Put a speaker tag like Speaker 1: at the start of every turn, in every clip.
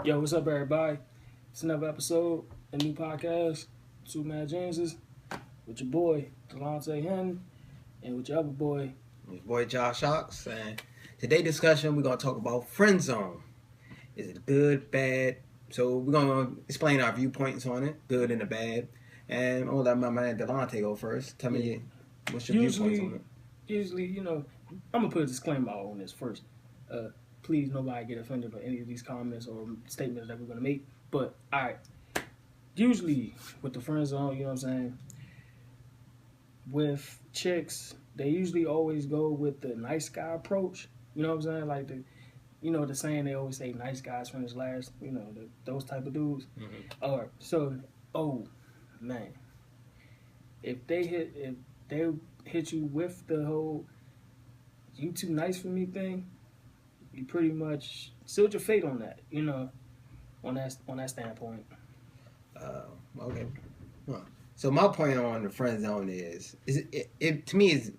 Speaker 1: Yo, what's up, everybody? It's another episode, a new podcast, Two Man Geniusez, with your boy, Delonte Henn, and with your other boy,
Speaker 2: Your boy Josh Ox, and today's discussion we're gonna talk about friend zone. Is it good, bad? So we're gonna explain our viewpoints on it, good and the bad. And I'm gonna let my man Delonte go first. Tell me what's your viewpoints on it.
Speaker 1: Usually, I'm gonna put a disclaimer on this first. Please, nobody get offended by any of these comments or statements that we're gonna make. But all right, usually with the friend zone, you know what I'm saying. With chicks, they usually always go with the nice guy approach. You know what I'm saying? Like the saying they always say, "Nice guys finish last." Those type of dudes.
Speaker 2: Mm-hmm.
Speaker 1: All right, so man, if they hit you with the whole "you too nice for me" thing, you pretty much sealed your fate on that. On that standpoint.
Speaker 2: Okay. Huh. So my point on the friend zone is it to me is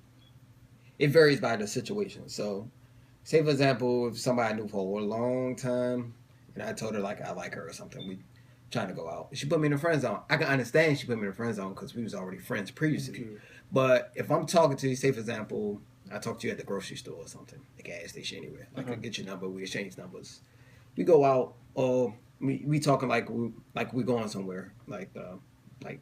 Speaker 2: it varies by the situation. So, say for example, if somebody I knew for a long time, and I told her like I like her or something, we trying to go out. She put me in the friend zone. I can understand she put me in the friend zone because we was already friends previously.
Speaker 1: Okay.
Speaker 2: But if I'm talking to you, say for example, I talk to you at the grocery store or something, the gas station anywhere. Like I get your number, we exchange numbers. We go out, or we talking like we going somewhere, like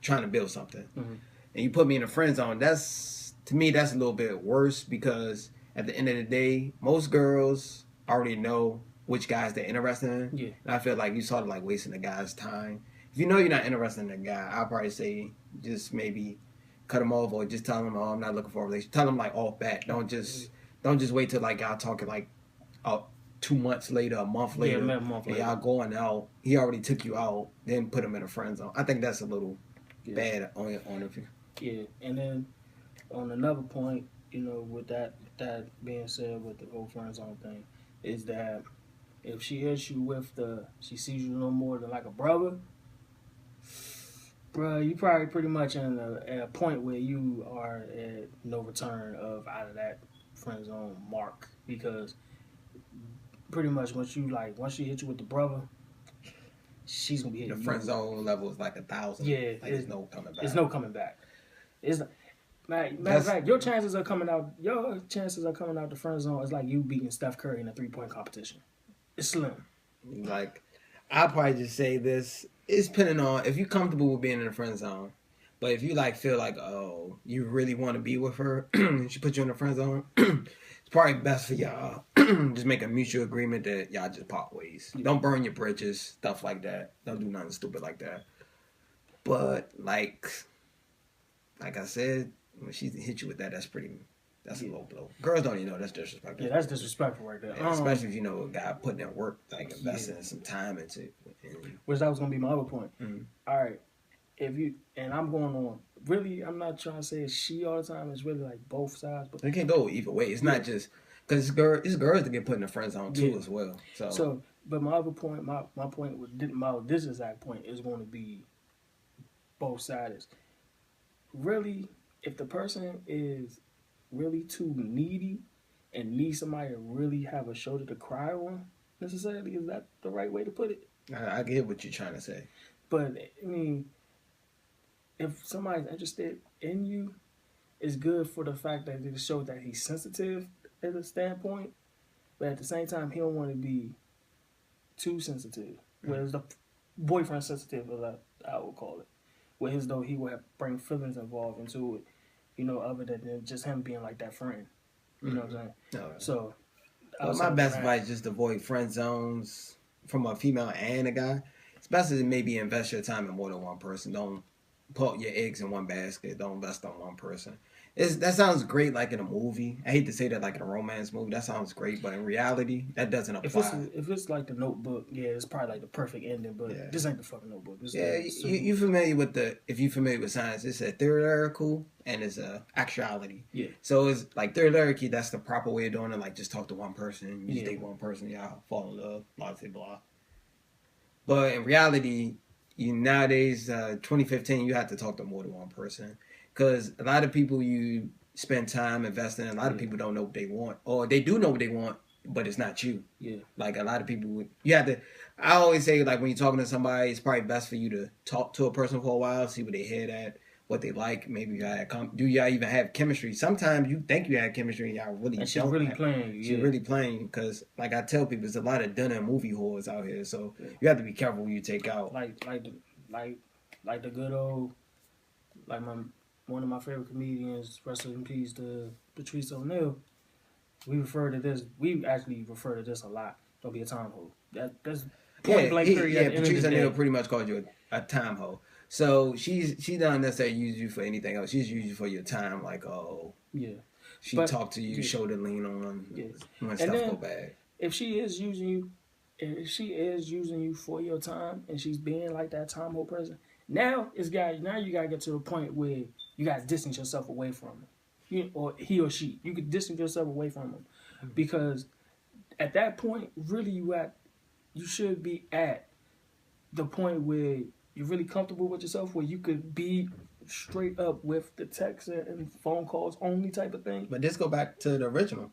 Speaker 2: trying to build something.
Speaker 1: Mm-hmm.
Speaker 2: And you put me in a friend zone. That's to me that's a little bit worse because at the end of the day, most girls already know which guys they're interested in.
Speaker 1: Yeah.
Speaker 2: And I feel like you sort of like wasting a guy's time. If you know you're not interested in a guy, I'll probably say just maybe cut him off or just tell him, oh, I'm not looking for a relationship. Tell him like off bat. Don't just wait till like y'all talking like 2 months later, a month later,
Speaker 1: a month later.
Speaker 2: y'all going out. He already took you out, then put him in a friend zone. I think that's a little bad on it.
Speaker 1: Yeah, and then on another point, with that being said, with the whole friend zone thing, is that if she hits you with she sees you no more than like a brother, bruh, you probably pretty much at a point where you are at no return out of that friend zone mark, because pretty much once she hit you with the brother, she's gonna be hitting
Speaker 2: the friend zone level is like 1,000.
Speaker 1: Yeah,
Speaker 2: there's no coming back.
Speaker 1: There's no coming back. It's matter of fact, your chances of coming out the friend zone is like you beating Steph Curry in a 3-point competition. It's slim.
Speaker 2: Like, I'll probably just say this. It's depending on if you're comfortable with being in the friend zone. But if you feel like, oh, you really want to be with her, and she put you in the friend zone, it's probably best for y'all just make a mutual agreement that y'all just part ways. Yeah. Don't burn your bridges, stuff like that. Don't do nothing stupid like that. But like I said, when she hit you with that, that's a low blow. Girls don't even know that's disrespectful.
Speaker 1: Yeah, that's disrespectful right there.
Speaker 2: Yeah, especially if you know a guy putting in work, like investing some time into it.
Speaker 1: Which that was gonna be my other point.
Speaker 2: Mm-hmm.
Speaker 1: All right. I'm going on. Really, I'm not trying to say it's she all the time. It's really like both sides. But
Speaker 2: it can go either way. It's not just because it's girls that get put in the friend zone too as well.
Speaker 1: But my other point, my point with this exact point is going to be both sides. Really, if the person is really too needy and needs somebody to really have a shoulder to cry on, necessarily, is that the right way to put it?
Speaker 2: I get what you're trying to say.
Speaker 1: But, I mean, if somebody's interested in you, it's good for the fact that it shows that he's sensitive at a standpoint, but at the same time, he don't want to be too sensitive. Whereas the boyfriend sensitive, as I would call it, where as though he would bring feelings involved into it, other than just him being like that friend. You know what I'm saying?
Speaker 2: No.
Speaker 1: So,
Speaker 2: my best advice is just avoid friend zones from a female and a guy. It's best to maybe invest your time in more than one person. Don't put your eggs in one basket. Don't invest on one person. That sounds great like in a movie. I hate to say that like in a romance movie. That sounds great, but in reality, that doesn't apply.
Speaker 1: If it's like The Notebook, yeah, it's probably like the perfect ending, but this ain't the fucking Notebook.
Speaker 2: You familiar with if you familiar with science, it's a theoretical and it's a actuality.
Speaker 1: Yeah.
Speaker 2: So it's like theoretically, that's the proper way of doing it. Like just talk to one person, you just date one person, y'all fall in love, blah blah blah. But in reality, nowadays, 2015, you have to talk to more than one person. Because a lot of people you spend time investing in, a lot of people don't know what they want. Or they do know what they want, but it's not you.
Speaker 1: Yeah.
Speaker 2: Like a lot of people, you have to, I always say, like, when you're talking to somebody, it's probably best for you to talk to a person for a while, see what they head at, what they like. Maybe do y'all even have chemistry? Sometimes you think you have chemistry and y'all really
Speaker 1: And she's
Speaker 2: don't.
Speaker 1: really playing you.
Speaker 2: She's really playing because, like I tell people, there's a lot of dinner and movie whores out here, so you have to be careful who you take out.
Speaker 1: Like the good old, like one of my favorite comedians, rest in peace, the Patrice O'Neal. We actually refer to this a lot. Don't be a time hole. That's point blank period.
Speaker 2: Yeah, Patrice O'Neal pretty much called you a time hoe. So she doesn't necessarily use you for anything else. She's used you for your time, like, oh
Speaker 1: yeah.
Speaker 2: She talked to you, shoulder lean on when stuff go bad.
Speaker 1: If she is using you for your time and she's being like that time hole person, now you gotta get to the point where you gotta distance yourself away from him. Or he or she. You could distance yourself away from him. Because at that point, really you should be at the point where you're really comfortable with yourself, where you could be straight up with the text and phone calls only type of thing.
Speaker 2: But this go back to the original.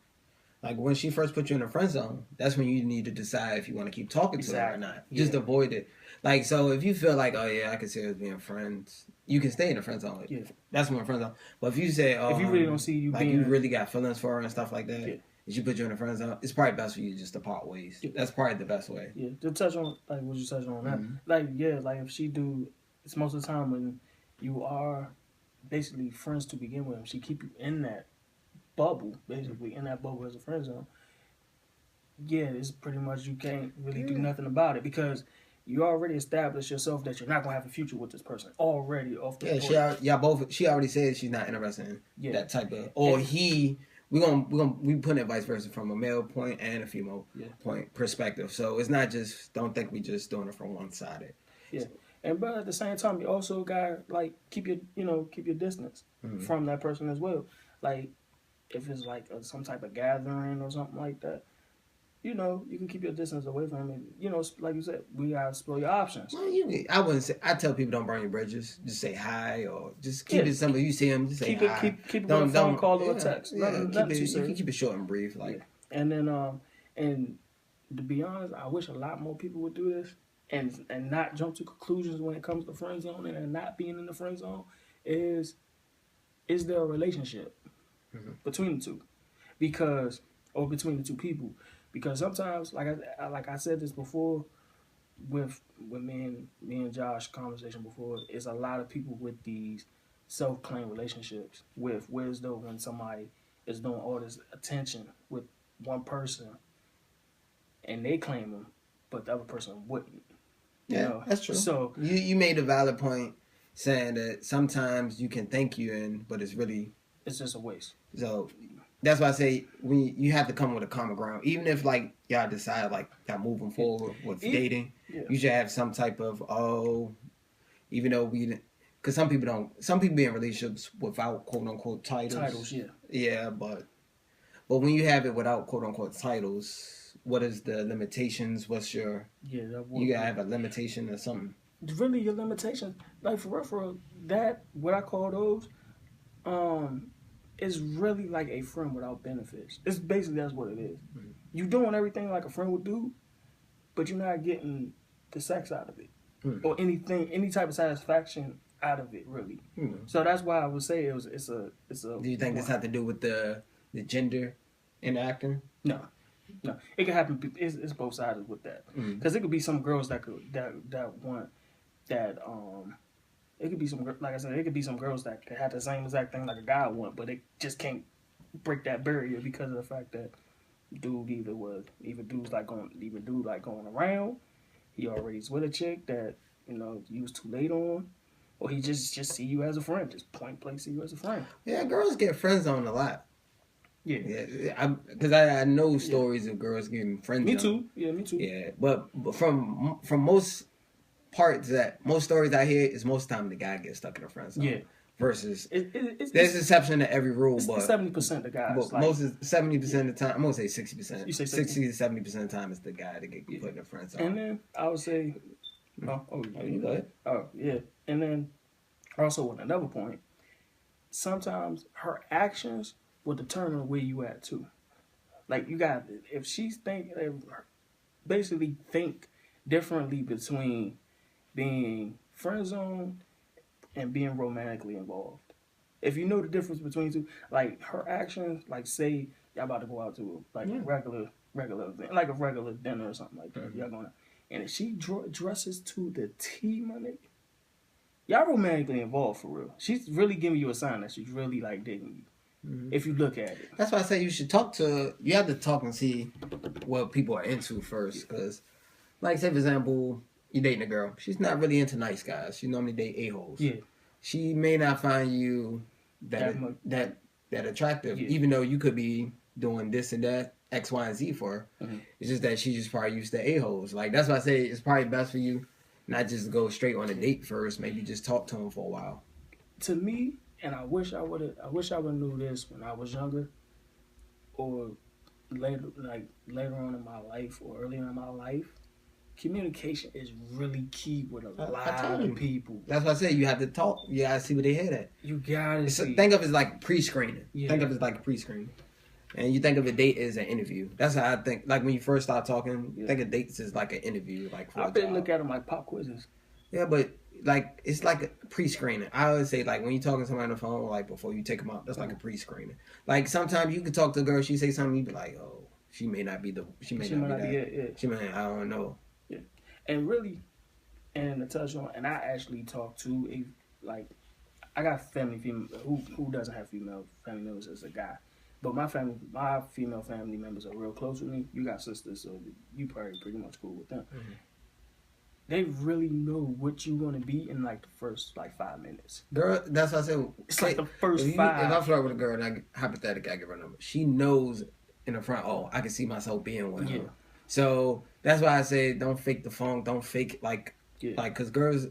Speaker 2: Like when she first put you in the friend zone, that's when you need to decide if you want to keep talking to her or not. Just avoid it. Like, so if you feel like, oh yeah, I can see us being friends, you can stay in the friend zone. Yeah. That's when friend zone. But if you say, oh,
Speaker 1: if you really don't see you
Speaker 2: like
Speaker 1: being,
Speaker 2: you really got feelings for her and stuff like that, and she put you in the friend zone, it's probably best for you just to part ways. That's probably the best way.
Speaker 1: Yeah. To touch on like what you touched on that. Like if she do, it's most of the time when you are basically friends to begin with, she keep you in that bubble, basically in that bubble as a friend zone. Yeah, it's pretty much you can't really do nothing about it because you already established yourself that you're not gonna have a future with this person already off the
Speaker 2: she already said she's not interested in that type of we put it vice versa from a male point and a female point perspective. So it's not just don't think we just doing it from one side.
Speaker 1: Yeah. But at the same time, you also got like keep your distance from that person as well. Like if it's like some type of gathering or something like that, you can keep your distance away from it. Like you said, we gotta explore your options.
Speaker 2: Well, I wouldn't say. I tell people don't burn your bridges. Just say hi or just keep it simple. You see them, just say hi.
Speaker 1: Keep it with a phone call or a text.
Speaker 2: Yeah, you can keep it short and brief. Like,
Speaker 1: and then and to be honest, I wish a lot more people would do this. And not jump to conclusions when it comes to friend zone and not being in the friend zone is there a relationship between the two, or between the two people, because sometimes like I said this before with me and Josh conversation before, is a lot of people with these self-claimed relationships with where's though when somebody is doing all this attention with one person and they claim them, but the other person wouldn't.
Speaker 2: That's true.
Speaker 1: So
Speaker 2: you made a valid point saying that sometimes you can think you in, but it's
Speaker 1: just a waste.
Speaker 2: So that's why I say you have to come with a common ground. Even if like y'all decide like y'all moving forward with dating, you should have some type of even though because some people be in relationships without quote unquote titles. Yeah, but when you have it without quote unquote titles. What is the limitations? What's your... you gotta have a limitation or something.
Speaker 1: Really, your limitation, like for real, that, what I call those, is really like a friend without benefits. It's basically, that's what it is. Mm-hmm. You doing everything like a friend would do, but you're not getting the sex out of it. Mm-hmm. Or any type of satisfaction out of it, really. Mm-hmm. So that's why I would say it's a... Do
Speaker 2: you think this has to do with the gender interacting?
Speaker 1: No, it can happen. It's both sides with that. Because it could be some girls that want that. It could be some, like I said, it could be some girls that could have the same exact thing like a guy want, but they just can't break that barrier because of the fact that dude dude like going around. He already is with a chick that you was too late on, or he just see you as a friend, just point blank see you as a friend.
Speaker 2: Yeah, girls get friend zoned a lot. Yeah, because I know stories of girls getting friend zoned.
Speaker 1: Me too. Yeah, me too.
Speaker 2: Yeah, but from most stories I hear is most of the time the guy gets stuck in a friend zone. Yeah. Versus there's an exception to every rule, but
Speaker 1: 70% of guys.
Speaker 2: But most 70% of the time, I'm gonna say 60%. You say 60 to 70% of the time is the guy that get put in a friend zone.
Speaker 1: And then I would say,
Speaker 2: you go ahead.
Speaker 1: Oh yeah, and then also on another point, sometimes her actions will determine where you at too. Like if she's basically think differently between being friend zoned and being romantically involved. If you know the difference between two, like her actions, like say y'all about to go out to like a regular event, like a regular dinner or something like that. Y'all going out, and if she dresses to the T, my nigga, y'all romantically involved for real. She's really giving you a sign that she's really like digging you. If you look at it,
Speaker 2: that's why I say you should talk to. You have to talk and see what people are into first, because, like, say for example, you dating a girl. She's not really into nice guys. She normally date a-holes.
Speaker 1: Yeah.
Speaker 2: She may not find you that attractive, even though you could be doing this and that, X, Y, and Z for her. Mm-hmm. It's just that she's just probably used to a-holes. Like, that's why I say it's probably best for you not just go straight on a date first. Maybe just talk to him for a while.
Speaker 1: To me, and I wish I would knew this when I was younger, or later on in my life or earlier in my life. Communication is really key with a lot of people.
Speaker 2: That's why I say you have to talk. You gotta see what they head at.
Speaker 1: You gotta see.
Speaker 2: Think of it as like pre-screening. Yeah. Think of it as like pre-screening. And you think of a date as an interview. That's how I think. Like when you first start talking, think of dates as like an interview. Like
Speaker 1: I bet look at them like pop quizzes.
Speaker 2: Yeah, but like it's like a pre-screening. I always say like when you're talking to somebody on the phone, like before you take them out, that's like a pre-screening. Like sometimes you can talk to a girl, she say something, you be like, oh, she may not be that. She may I don't know.
Speaker 1: Yeah, and really, and to touch on, and I actually talk to I got family female who doesn't have female family members as a guy. But my female family members are real close with me. You got sisters, so you probably pretty much cool with them. Mm-hmm. They really know what you want to be in like the first 5 minutes.
Speaker 2: Girl, that's what I said.
Speaker 1: It's like the first 5.
Speaker 2: If I flirt with a girl and hypothetically I give her a number, she knows in the front, oh, I can see myself being with her. So that's why I say don't fake the funk, don't fake because girls,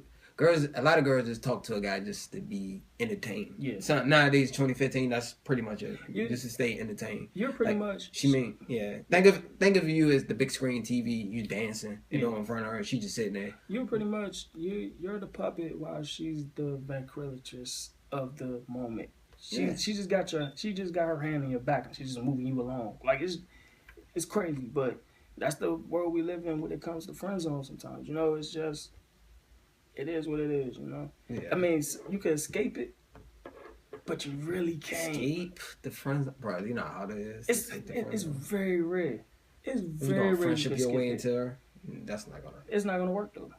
Speaker 2: a lot of girls just talk to a guy just to be entertained. Yeah. So nowadays, 2015, that's pretty much it. Just to stay entertained.
Speaker 1: You're pretty much.
Speaker 2: Think of you as the big screen TV. You dancing, in front of her. She just sitting there.
Speaker 1: You're pretty much you're the puppet while she's the ventriloquist of the moment. She just got her hand in your back and she's just moving you along. Like it's crazy, but that's the world we live in when it comes to friend zone. Sometimes it's just. It is what it is, Yeah. I mean, you can escape it, but you really can't.
Speaker 2: Escape the friends, bro. You know how it is.
Speaker 1: It's very rare. It's very rare.
Speaker 2: Friendship your way into her. That's not gonna.
Speaker 1: It's not gonna work though.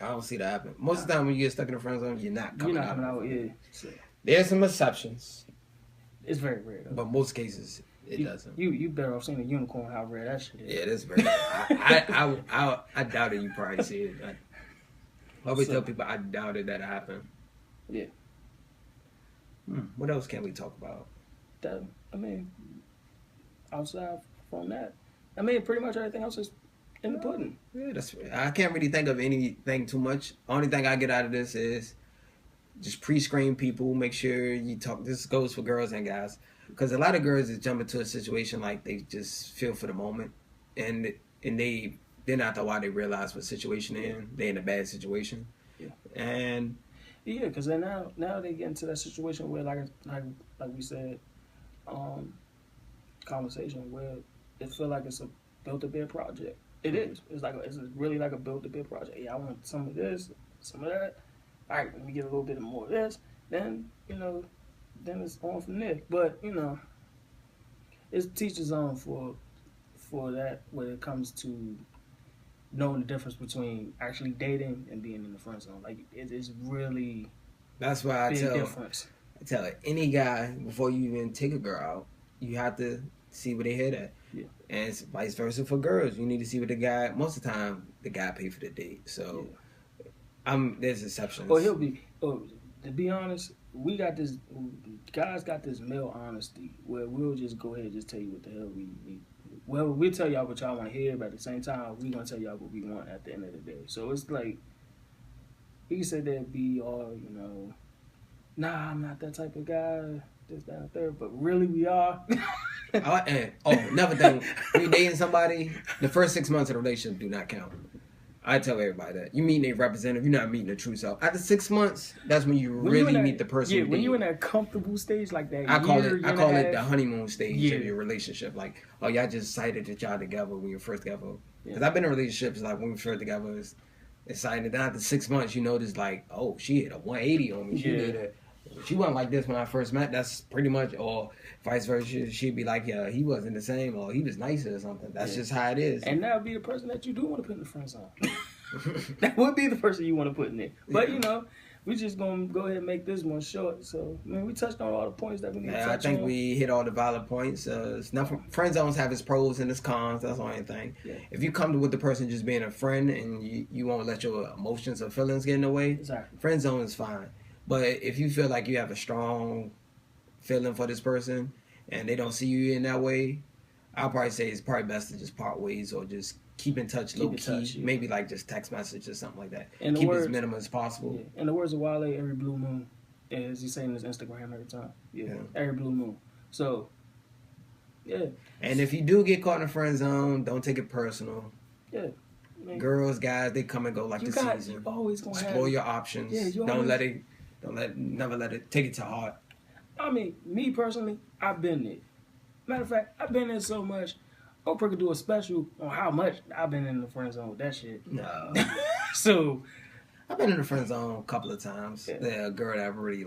Speaker 2: I don't see that happen. Most of the time when you get stuck in a friend zone, you're not coming out.
Speaker 1: Yeah.
Speaker 2: There's some exceptions.
Speaker 1: It's very rare though.
Speaker 2: But most cases. It doesn't.
Speaker 1: You better off seeing a unicorn. How rare that shit is.
Speaker 2: Yeah, it is very rare. I doubt it. You probably see it. I always tell people I doubted that happened.
Speaker 1: Yeah.
Speaker 2: What else can we talk about?
Speaker 1: Outside from that, pretty much everything else is in the pudding.
Speaker 2: Yeah, I can't really think of anything too much. Only thing I get out of this is just pre-screen people. Make sure you talk. This goes for girls and guys, because a lot of girls just jump into a situation like they just feel for the moment, and they're not the why they realize what situation they're in. They're in a bad situation. Yeah. And
Speaker 1: because now they get into that situation where like we said, conversation where it feel like it's a built-to-bear project. It is. It's really like a built-to-bear project. Yeah, I want some of this, some of that. All right, let me get a little bit more of this. Then then it's on from there. But it's teacher's on for that when it comes to knowing the difference between actually dating and being in the friend zone. Like it is really.
Speaker 2: That's why I tell any guy before you even take a girl out, you have to see where they head at. Yeah. And it's vice versa for girls. You need to see what the guy. Most of the time, the guy pay for the date. So, there's exceptions.
Speaker 1: To be honest, we got this. Guys got this male honesty where we'll just go ahead and just tell you what the hell we need. Well, we'll tell y'all what y'all want to hear, but at the same time, we're going to tell y'all what we want at the end of the day. So it's like, you can say that be all, nah, I'm not that type of guy, this, that, and third, but really we are.
Speaker 2: Another thing, when you're dating somebody, the first 6 months of the relationship do not count. I tell everybody that. You meet a representative, you're not meeting the true self. After 6 months, that's when you really meet the person.
Speaker 1: Yeah, when you're in that comfortable stage like that.
Speaker 2: I call it the honeymoon stage of your relationship. Like, y'all just decided that y'all together when you're first together. Because I've been in relationships like when we first together, it's exciting. Then after 6 months, you notice like, oh, she hit a 180 on me. She wasn't like this when I first met. That's pretty much, or vice versa. She'd be like, yeah, he wasn't the same, or he was nicer or something. That's just how it is.
Speaker 1: And that would be the person that you do want to put in the friend zone. That would be the person you want to put in there. But we just gonna go ahead and make this one short. So we touched on all the points that we need to touch on.
Speaker 2: I think we hit all the valid points. Friend zones have its pros and its cons. That's the only thing.
Speaker 1: Yeah.
Speaker 2: If you come with the person just being a friend and you won't let your emotions or feelings get in the way,
Speaker 1: exactly.
Speaker 2: Friend zone is fine. But if you feel like you have a strong feeling for this person and they don't see you in that way, I'll probably say it's probably best to just part ways or just keep in touch low key. Maybe like just text message or something like that. And keep it as minimal as possible.
Speaker 1: Yeah. In the words of Wale, every blue moon, as he's saying in his Instagram every time. Yeah. Every blue moon. So, yeah.
Speaker 2: And if you do get caught in a friend zone, don't take it personal.
Speaker 1: Yeah.
Speaker 2: Girls, guys, they come and go like the season.
Speaker 1: You always gonna
Speaker 2: explore your options. Yeah, never let it take it to heart.
Speaker 1: I mean, me personally, I've been there. Matter of fact, I've been there so much. Oprah could do a special on how much I've been in the friend zone with that shit.
Speaker 2: No.
Speaker 1: So,
Speaker 2: I've been in the friend zone a couple of times. Yeah, a girl that I really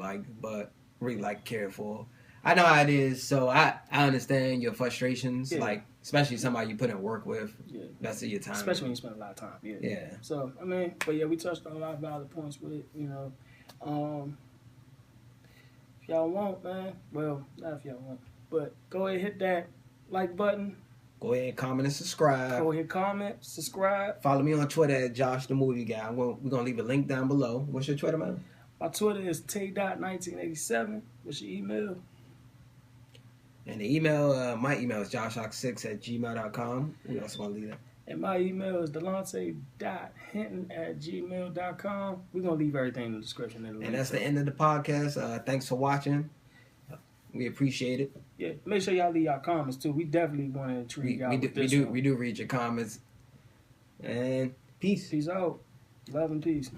Speaker 2: cared for. I know how it is, so I understand your frustrations. Yeah. Like, especially somebody you put in work with. Yeah. Best of your time.
Speaker 1: Especially when you spend a lot of time. Yeah.
Speaker 2: Yeah.
Speaker 1: So, we touched on a lot of valid points with it, If y'all want, man, well, not if y'all want, but go ahead and hit that like button.
Speaker 2: Go ahead, comment, and subscribe.
Speaker 1: Go ahead, comment, subscribe.
Speaker 2: Follow me on Twitter at Josh the Movie Guy. We're going to leave a link down below. What's your Twitter, man?
Speaker 1: My Twitter is Tay.1987. What's your email?
Speaker 2: And the email, my email is joshhawk6@gmail.com. We also want to leave that.
Speaker 1: And my email is delonte.hinton@gmail.com. We're going to leave everything in the description.
Speaker 2: And that's the end of the podcast. Thanks for watching. We appreciate it.
Speaker 1: Yeah, make sure y'all leave y'all comments too. We definitely want to treat y'all with this one.
Speaker 2: We do read your comments. And peace.
Speaker 1: Peace out. Love and peace.